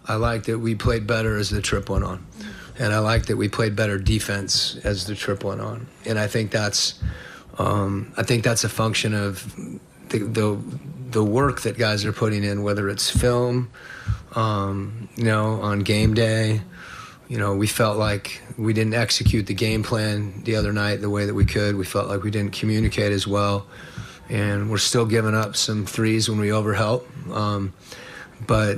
I like that we played better as the trip went on. And I like that we played better defense as the trip went on. And I think that's a function of the work that guys are putting in, whether it's film, on game day. We felt like we didn't execute the game plan the other night the way that we could. We felt like we didn't communicate as well. And we're still giving up some threes when we overhelp. But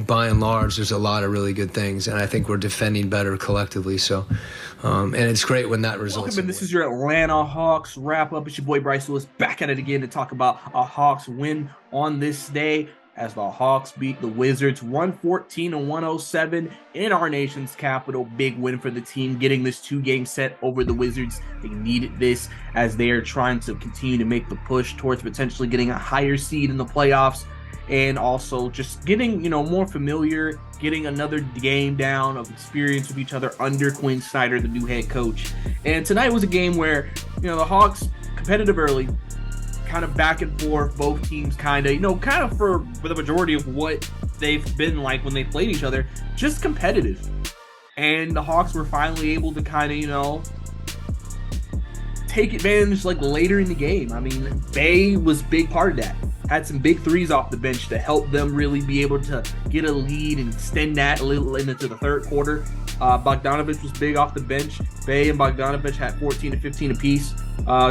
by and large, there's a lot of really good things. And I think we're defending better collectively. So, and it's great when that results. Welcome, and this is your Atlanta Hawks wrap-up. It's your boy Bryce Lewis back at it again to talk about a Hawks win on this day as the Hawks beat the Wizards 114-107 in our nation's capital. Big win for the team, getting this 2-game set over the Wizards. They needed this as they are trying to continue to make the push towards potentially getting a higher seed in the playoffs, and also just getting, more familiar, getting another game down of experience with each other under Quinn Snyder, the new head coach. And tonight was a game where, the Hawks competitive early, kind of back and forth, both teams kind of for the majority of what they've been like when they played each other, just competitive. And the Hawks were finally able to kind of, take advantage later in the game. I mean, Bey was a big part of that. Had some big threes off the bench to help them really be able to get a lead and extend that a little into the third quarter. Bogdanovich was big off the bench. Bey and Bogdanovich had 14 to 15 apiece.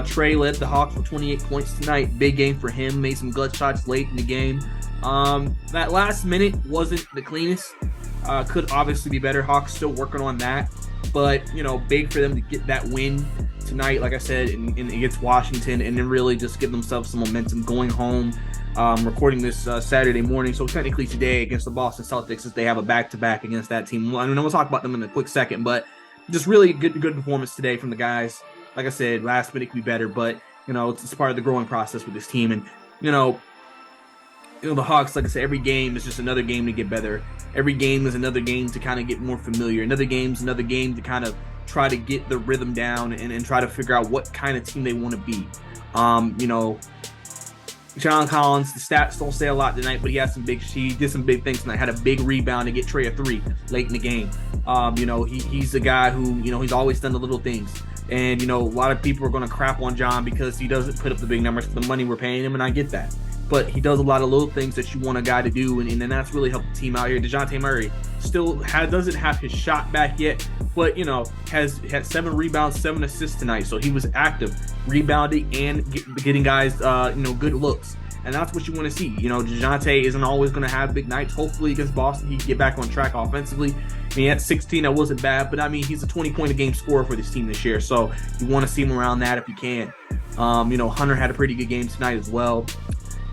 Trey led the Hawks with 28 points tonight. Big game for him. Made some clutch shots late in the game. That last minute wasn't the cleanest. Could obviously be better. Hawks still working on that. But, big for them to get that win tonight, like I said, against Washington, and then really just give themselves some momentum going home. Recording this Saturday morning, so technically today against the Boston Celtics, as they have a back-to-back against that team. I know we'll talk about them in a quick second, but just really good performance today from the guys. Like I said, last minute could be better, but it's part of the growing process with this team. And the Hawks, like I said, every game is just another game to get better. Every game is another game to kind of get more familiar. Another game is another game to kind of try to get the rhythm down and try to figure out what kind of team they want to be. John Collins, the stats don't say a lot tonight, but he did some big things tonight. Had a big rebound to get Trey a 3 late in the game. He's a guy who, he's always done the little things. And, a lot of people are going to crap on John because he doesn't put up the big numbers for the money we're paying him, and I get that. But he does a lot of little things that you want a guy to do, and that's really helped the team out here. DeJounte Murray still doesn't have his shot back yet, but, has had 7 rebounds, 7 assists tonight. So he was active, rebounding, and getting guys, good looks. And that's what you want to see. DeJounte isn't always going to have big nights. Hopefully against Boston, he can get back on track offensively. I mean, at 16, that wasn't bad, but he's a 20-point-a-game scorer for this team this year. So you want to see him around that if you can. Hunter had a pretty good game tonight as well.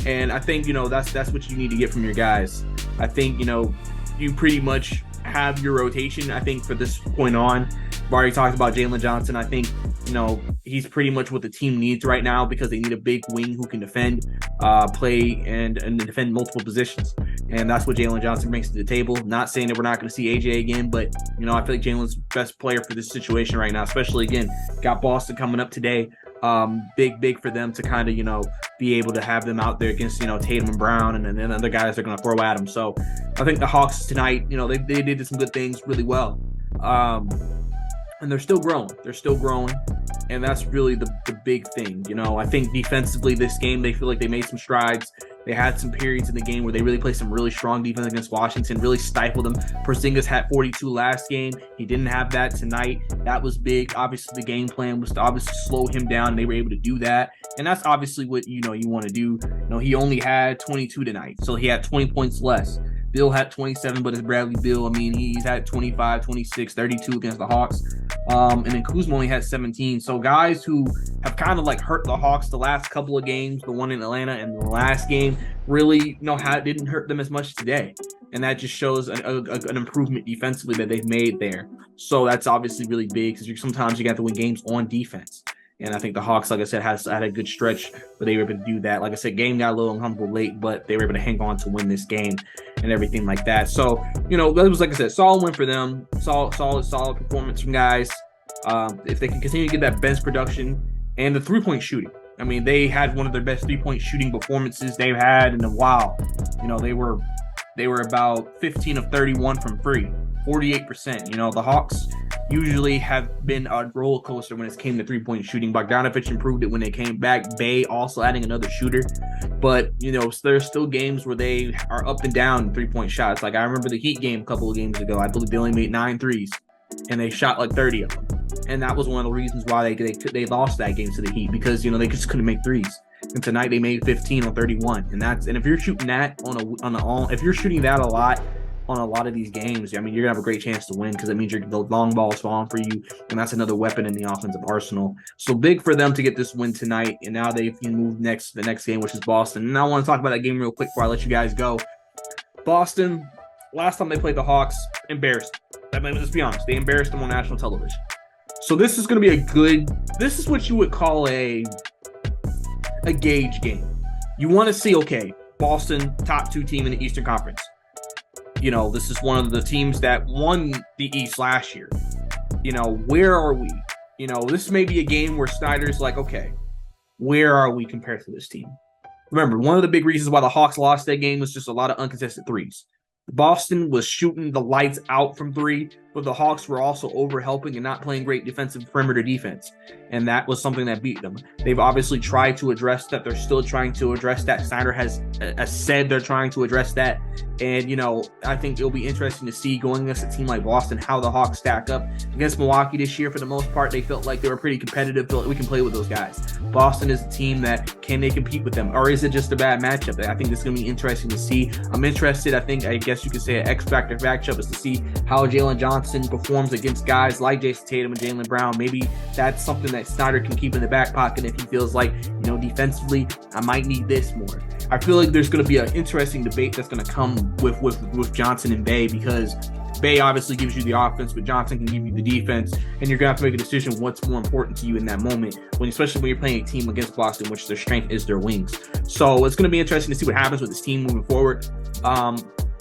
And I think, that's what you need to get from your guys. I think, you pretty much have your rotation, I think, for this point on. I've already talked about Jalen Johnson. I think, he's pretty much what the team needs right now because they need a big wing who can defend, play, and defend multiple positions. And that's what Jalen Johnson brings to the table. Not saying that we're not going to see AJ again, but, I feel like Jalen's best player for this situation right now, especially, again, got Boston coming up today. Big for them to kind of, be able to have them out there against, Tatum and Brown and then other guys they're going to throw at them. So I think the Hawks tonight, they did some good things really well. And they're still growing. And that's really the big thing. I think defensively this game, they feel like they made some strides. They had some periods in the game where they really played some really strong defense against Washington, really stifled them. Porzingis had 42 last game. He didn't have that tonight. That was big. Obviously, the game plan was to obviously slow him down, and they were able to do that. And that's obviously what, you want to do. He only had 22 tonight, so he had 20 points less. Bill had 27, but it's Bradley Beal. I mean, he's had 25, 26, 32 against the Hawks. And then Kuzma only had 17. So guys who have kind of hurt the Hawks the last couple of games, the one in Atlanta and the last game, really didn't hurt them as much today. And that just shows an improvement defensively that they've made there. So that's obviously really big because sometimes you got to win games on defense. And I think the Hawks, like I said, had a good stretch where they were able to do that. Like I said, game got a little uncomfortable late, but they were able to hang on to win this game and everything like that. So, that was, like I said, solid win for them. Solid performance from guys. If they can continue to get that bench production and the three-point shooting. I mean, they had one of their best three-point shooting performances they've had in a while. they were about 15 of 31 from free, 48%. You know, the Hawks usually have been a roller coaster when it came to three-point shooting. Bogdanovich improved it when they came back. Bey also adding another shooter. But, you know, there's still games where they are up and down in three-point shots. Like I remember the Heat game a couple of games ago. I believe they only made 9 threes, and they shot like 30 of them. And that was one of the reasons why they lost that game to the Heat, because, you know, they just couldn't make threes. And tonight they made 15 on 31, and if you're shooting that if you're shooting that a lot on a lot of these games, I mean, you're gonna have a great chance to win, because it means the long ball's falling for you, and that's another weapon in the offensive arsenal. So big for them to get this win tonight, and now they can move the next game, which is Boston. And I want to talk about that game real quick before I let you guys go. Boston, last time they played the Hawks, embarrassed. I mean, let's be honest, they embarrassed them on national television. So this is going to be this is what you would call a gauge game. You want to see, okay, Boston, top 2 team in the Eastern Conference. You know, this is one of the teams that won the East last year. You know, where are we? You know, this may be a game where Snyder's like, okay, where are we compared to this team? Remember, one of the big reasons why the Hawks lost that game was just a lot of uncontested threes. Boston was shooting the lights out from 3, but the Hawks were also overhelping and not playing great defensive perimeter defense. And that was something that beat them. They've obviously tried to address that. They're still trying to address that. Snyder has said they're trying to address that. And, you know, I think it'll be interesting to see going against a team like Boston, how the Hawks stack up. Against Milwaukee this year, for the most part, they felt like they were pretty competitive. Felt like we can play with those guys. Boston is a team that, can they compete with them? Or is it just a bad matchup? I think this is going to be interesting to see. I'm interested, I guess you could say an X-factor matchup is to see how Jalen Johnson performs against guys like Jason Tatum and Jaylen Brown. Maybe that's something that Snyder can keep in the back pocket if he feels like, you know, defensively, I might need this more. I feel like there's going to be an interesting debate that's going to come with Johnson and Bey, because Bey obviously gives you the offense, but Johnson can give you the defense, and you're going to have to make a decision what's more important to you in that moment, especially when you're playing a team against Boston, which their strength is their wings. So it's going to be interesting to see what happens with this team moving forward.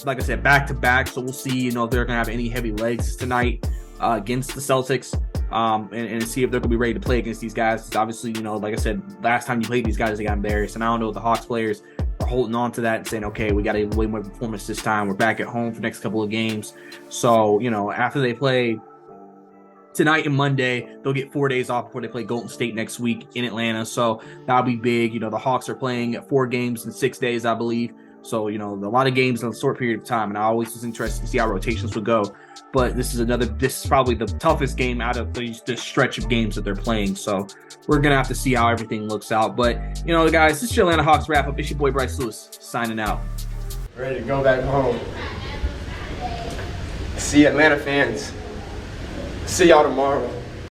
Like I said, back-to-back, so we'll see, you know, if they're going to have any heavy legs tonight against the Celtics, and see if they're going to be ready to play against these guys. It's obviously, you know, like I said, last time you played these guys, they got embarrassed, and I don't know if the Hawks players are holding on to that and saying, okay, we got a way more performance this time. We're back at home for the next couple of games. So, you know, after they play tonight and Monday, they'll get 4 days off before they play Golden State next week in Atlanta. So that'll be big. You know, the Hawks are playing 4 games in 6 days, I believe. So, you know, a lot of games in a short period of time, and I always was interested to see how rotations would go. But this is probably the toughest game out of this stretch of games that they're playing. So we're going to have to see how everything looks out. But, you know, guys, this is your Atlanta Hawks wrap up. It's your boy Bryce Lewis signing out. Ready to go back home. See Atlanta fans. See y'all tomorrow.